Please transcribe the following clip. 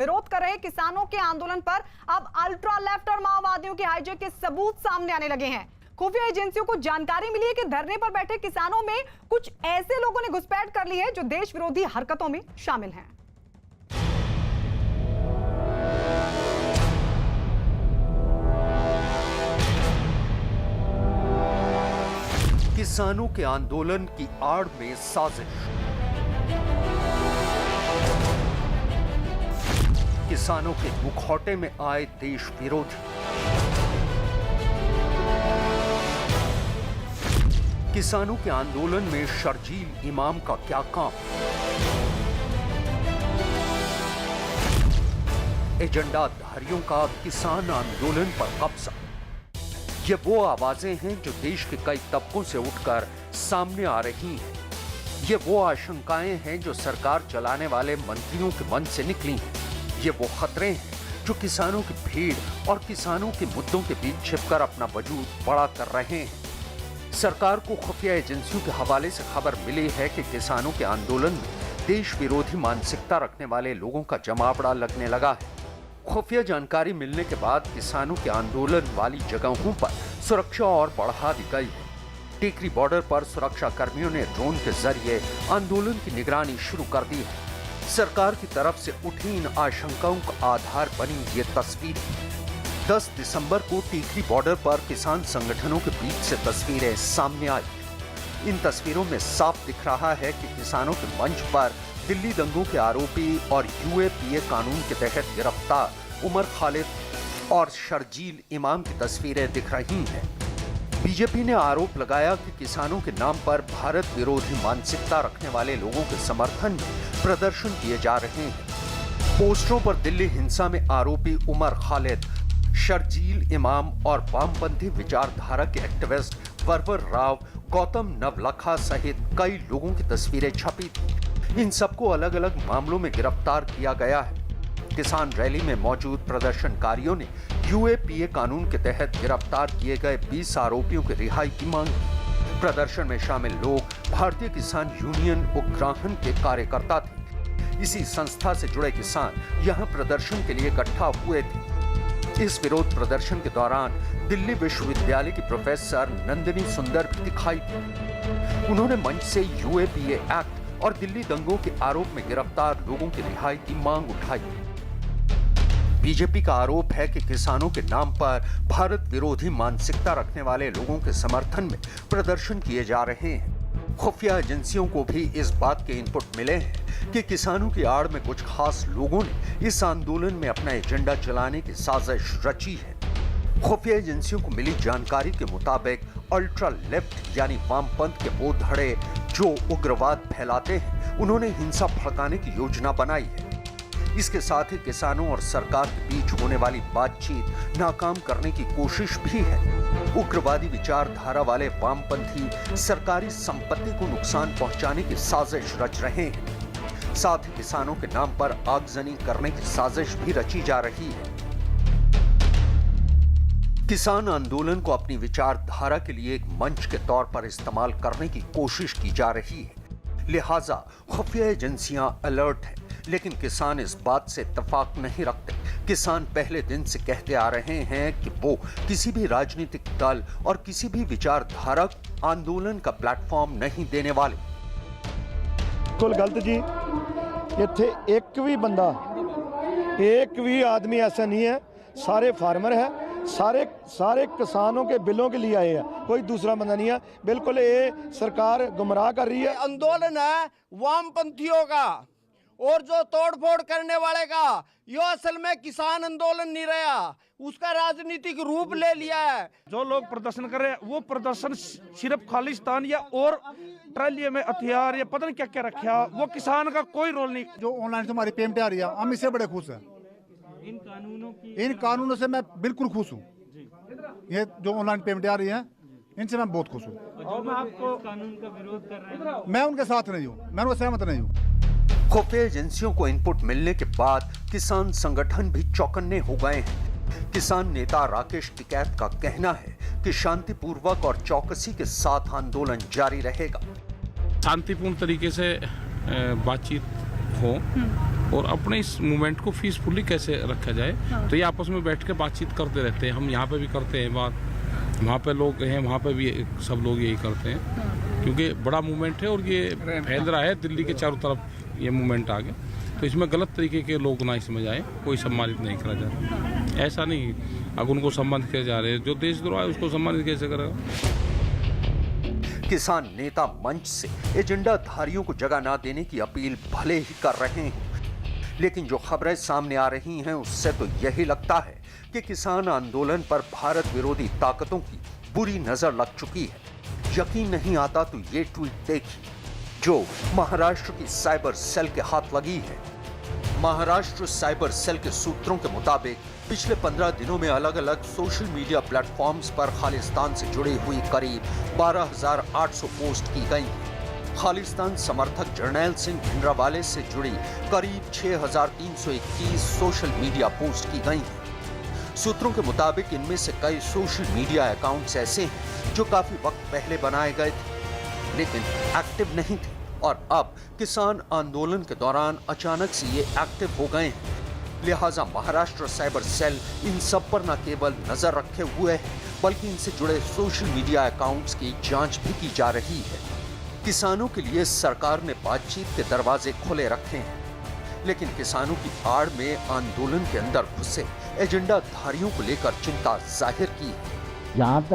विरोध कर रहे किसानों के आंदोलन पर अब अल्ट्रा लेफ्ट और माओवादियों के हाईजैक के सबूत सामने आने लगे हैं। खुफिया एजेंसियों को जानकारी मिली है कि धरने पर बैठे किसानों में कुछ ऐसे लोगों ने घुसपैठ कर ली है जो देश विरोधी हरकतों में शामिल हैं। किसानों के आंदोलन की आड़ में साजिश। किसानों के मुखौटे में आए देश विरोधी। किसानों के आंदोलन में शर्जील इमाम का क्या काम? एजेंडाधारियों का किसान आंदोलन पर कब्जा। ये वो आवाजें हैं जो देश के कई तबकों से उठकर सामने आ रही हैं। ये वो आशंकाएं हैं जो सरकार चलाने वाले मंत्रियों के मन से निकली हैं। ये वो खतरे हैं जो किसानों की भीड़ और किसानों के मुद्दों के बीच छिपकर अपना वजूद बड़ा कर रहे हैं। सरकार को खुफिया एजेंसियों के हवाले से खबर मिली है कि किसानों के आंदोलन में देश विरोधी मानसिकता रखने वाले लोगों का जमावड़ा लगने लगा है। खुफिया जानकारी मिलने के बाद किसानों के आंदोलन वाली जगहों पर सुरक्षा और बढ़ा दी गई है। टीकरी बॉर्डर पर सुरक्षा कर्मियों ने ड्रोन के जरिए आंदोलन की निगरानी शुरू कर दी है। सरकार की तरफ से उठी इन आशंकाओं का आधार बनी ये तस्वीर 10 दिसंबर को टीकरी बॉर्डर पर किसान संगठनों के बीच से तस्वीरें सामने आई। इन तस्वीरों में साफ दिख रहा है कि किसानों के मंच पर दिल्ली दंगों के आरोपी और यूएपीए कानून के तहत गिरफ्तार उमर खालिद और शर्जील इमाम की तस्वीरें दिख रही हैं। बीजेपी ने आरोप लगाया कि किसानों के नाम पर भारत विरोधी मानसिकता रखने वाले लोगों के समर्थन में प्रदर्शन किए जा रहे हैं। पोस्टरों पर दिल्ली हिंसा में आरोपी उमर खालिद, शर्जील इमाम और वामपंथी विचारधारा के एक्टिविस्ट वरवर राव, गौतम नवलखा सहित कई लोगों की तस्वीरें छपी थी। इन सबको अलग अलग मामलों में गिरफ्तार किया गया है। किसान रैली में मौजूद प्रदर्शनकारियों ने यूएपीए कानून के तहत गिरफ्तार किए गए 20 आरोपियों की रिहाई की मांग की। प्रदर्शन में शामिल लोग भारतीय किसान यूनियन उत्तराखंड के कार्यकर्ता थे। इसी संस्था से जुड़े किसान यहां प्रदर्शन के लिए इकट्ठा हुए थे। इस विरोध प्रदर्शन के दौरान दिल्ली विश्वविद्यालय की प्रोफेसर नंदिनी सुंदर भी दिखाई दी। उन्होंने मंच से यूएपीए एक्ट और दिल्ली दंगों के आरोप में गिरफ्तार लोगों की रिहाई की मांग उठाई। बीजेपी का आरोप है कि किसानों के नाम पर भारत विरोधी मानसिकता रखने वाले लोगों के समर्थन में प्रदर्शन किए जा रहे हैं। खुफिया एजेंसियों को भी इस बात के इनपुट मिले हैं कि किसानों की आड़ में कुछ खास लोगों ने इस आंदोलन में अपना एजेंडा चलाने की साजिश रची है। खुफिया एजेंसियों को मिली जानकारी के मुताबिक अल्ट्रा लेफ्ट यानी वामपंथ के वो धड़े जो उग्रवाद फैलाते हैं, उन्होंने हिंसा भड़काने की योजना बनाई है। इसके साथ ही किसानों और सरकार के बीच होने वाली बातचीत नाकाम करने की कोशिश भी है। उग्रवादी विचारधारा वाले वामपंथी सरकारी संपत्ति को नुकसान पहुंचाने की साजिश रच रहे हैं। साथ ही किसानों के नाम पर आगजनी करने की साजिश भी रची जा रही है। किसान आंदोलन को अपनी विचारधारा के लिए एक मंच के तौर पर इस्तेमाल करने की कोशिश की जा रही है। लिहाजा खुफिया एजेंसियां अलर्ट हैं, लेकिन किसान इस बात से इत्तेफाक नहीं रखते। किसान पहले दिन से कहते आ रहे हैं कि वो किसी भी राजनीतिक दल और किसी भी विचारधारा आंदोलन का प्लेटफॉर्म नहीं देने वाले। बिल्कुल गलत जी। इत्थे एक भी बंदा, एक भी आदमी ऐसा नहीं है। सारे फार्मर है, सारे किसानों के बिलों के लिए आए हैं। कोई दूसरा बंदा नहीं है। बिल्कुल ये सरकार गुमराह कर रही है। आंदोलन है वामपंथियों का और जो तोड़फोड़ करने वाले का। यो असल में किसान आंदोलन नहीं रहा, उसका राजनीतिक रूप ले लिया है। जो लोग प्रदर्शन कर रहे हैं वो प्रदर्शन सिर्फ खालिस्तान या और ट्राली में हथियार या पता नहीं क्या क्या रखा, वो किसान का कोई रोल नहीं। जो ऑनलाइन से हमारी पेमेंट आ रही है, हम इससे बड़े खुश हैं। इन कानूनों से मैं बिल्कुल खुश हूँ। ये जो ऑनलाइन पेमेंट आ रही है, इनसे मैं बहुत खुश हूँ। आपको कानून का विरोध कर रहे हैं? मैं उनके साथ नहीं हूँ, मैं उनसे सहमत नहीं हूँ। खुफिया एजेंसियों को इनपुट मिलने के बाद किसान संगठन भी चौकन्ने हो गए हैं। किसान नेता राकेश टिकैत का कहना है कि शांतिपूर्वक और चौकसी के साथ आंदोलन जारी रहेगा। शांतिपूर्ण तरीके से बातचीत हो और अपने इस मूवमेंट को पीसफुली कैसे रखा जाए। तो ये आपस में बैठ के बातचीत करते रहते हैं, हम यहाँ पे भी करते हैं बात, वहाँ पे लोग हैं वहाँ पे भी सब लोग यही करते हैं, क्योंकि बड़ा मूवमेंट है और ये फैल रहा है दिल्ली के चारों तरफ ये मूवमेंट आगे। तो इसमें गलत तरीके के लोग ना इसमें जाए, कोई सम्मानित नहीं करा जाता, ऐसा नहीं। अगर उनको सम्मानित किया जा रहे हैं, जो देशद्रोह है उसको सम्मानित कैसे करेगा। किसान नेता मंच से एजेंडाधारियों को जगह ना देने की अपील भले ही कर रहे हैं, लेकिन जो खबरें सामने आ रही हैं उससे तो यही लगता है कि किसान आंदोलन पर भारत विरोधी ताकतों की बुरी नजर लग चुकी है। यकीन नहीं आता तो ये ट्वीट देखिए जो महाराष्ट्र की साइबर सेल के हाथ लगी है। महाराष्ट्र साइबर सेल के सूत्रों के मुताबिक पिछले 15 दिनों में अलग अलग सोशल मीडिया प्लेटफॉर्म्स पर खालिस्तान से जुड़ी हुई करीब 12,800 पोस्ट की गई। खालिस्तान समर्थक जर्नैल सिंह भिंडरावाले से जुड़ी करीब 6,321 सोशल मीडिया पोस्ट की गई। सूत्रों के मुताबिक इनमें से कई सोशल मीडिया अकाउंट्स ऐसे हैं जो काफी वक्त पहले बनाए गए थे लेकिन एक्टिव नहीं थे और अब किसान आंदोलन के दौरान अचानक से ये एक्टिव हो गए हैं। लिहाजा महाराष्ट्र साइबर सेल इन सब पर न केवल नजर रखे हुए है बल्कि इनसे जुड़े सोशल मीडिया अकाउंट्स की जांच भी की जा रही है। किसानों के लिए सरकार ने बातचीत के दरवाजे खुले रखे हैं, लेकिन किसानों की आड़ में आंदोलन के अंदर घुसे एजेंडाधारियों को लेकर चिंता जाहिर की है। जहाँ तक